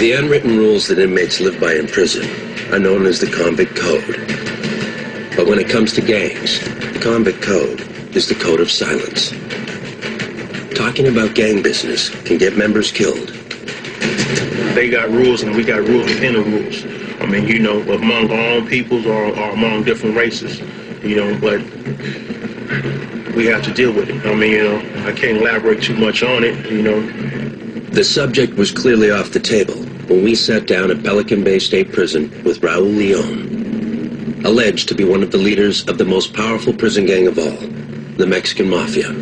The unwritten rules that inmates live by in prison are known as the convict code. But when it comes to gangs, the convict code is the code of silence. Talking about gang business can get members killed. They got rules and we got rules within the rules. I mean, you know, among our own peoples or among different races, you know, but we have to deal with it. I mean, you know, I can't elaborate too much on it, you know. The subject was clearly off the table when we sat down at Pelican Bay State Prison with Raul Leon, alleged to be one of the leaders of the most powerful prison gang of all, the Mexican Mafia.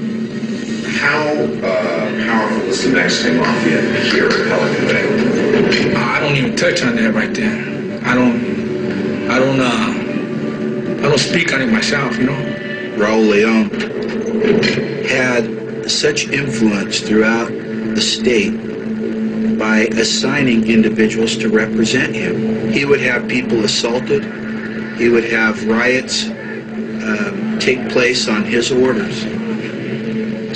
How powerful is the Mexican Mafia here at Pelican Bay? I don't even touch on that right there. I don't speak on it myself, you know. Raul Leon had such influence throughout the state by assigning individuals to represent him. He would have people assaulted. He would have riots take place on his orders.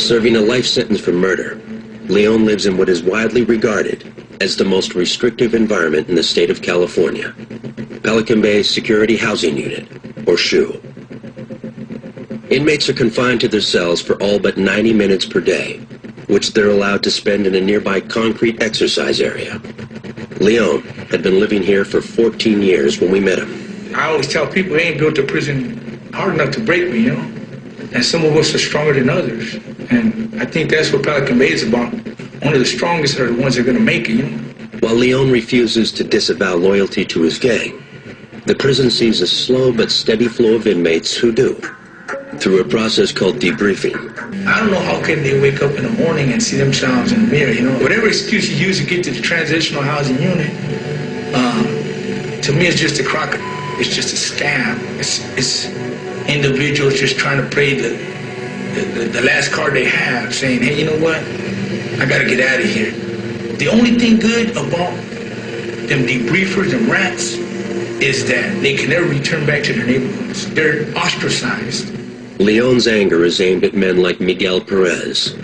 Serving a life sentence for murder, Leon lives in what is widely regarded as the most restrictive environment in the state of California, Pelican Bay Security Housing Unit, or SHU. Inmates are confined to their cells for all but 90 minutes per day, which they're allowed to spend in a nearby concrete exercise area. Leon had been living here for 14 years when we met him. I always tell people they ain't built a prison hard enough to break me, you know. And some of us are stronger than others. And I think that's what Pelican Bay is about. One of the strongest are the ones that are going to make it, you know. While Leon refuses to disavow loyalty to his gang, the prison sees a slow but steady flow of inmates who do, through a process called debriefing. I don't know how can they wake up in the morning and see themselves in the mirror, you know. Whatever excuse you use to get to the transitional housing unit, to me it's just a crock. It's just a scam. It's individuals just trying to play the last card they have, saying, hey, you know what? I got to get out of here. The only thing good about them debriefers and rats is that they can never return back to their neighborhoods. They're ostracized. Leon's anger is aimed at men like Miguel Perez,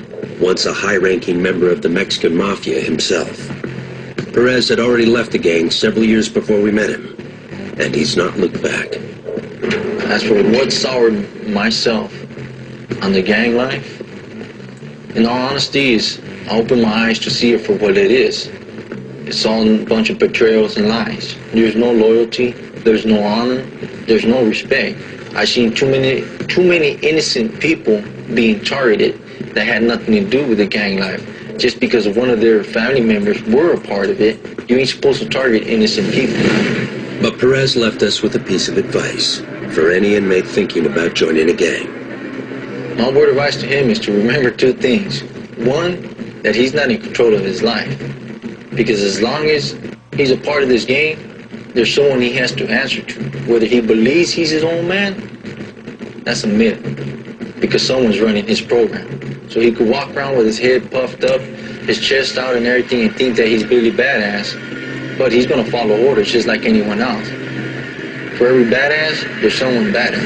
once a high-ranking member of the Mexican Mafia himself. Perez had already left the gang several years before we met him, and he's not looked back. As for what soured myself on the gang life, in all honesty, is I opened my eyes to see it for what it is. It's all a bunch of betrayals and lies. There's no loyalty, there's no honor, there's no respect. I've seen too many innocent people being targeted that had nothing to do with the gang life. Just because of one of their family members were a part of it, you ain't supposed to target innocent people. But Perez left us with a piece of advice for any inmate thinking about joining a gang. My word of advice to him is to remember two things. One, that he's not in control of his life. Because as long as he's a part of this gang, there's someone he has to answer to. Whether he believes he's his own man, that's a myth. Because someone's running his program. So he could walk around with his head puffed up, his chest out and everything, and think that he's really badass. But he's going to follow orders just like anyone else. For every badass, there's someone badder.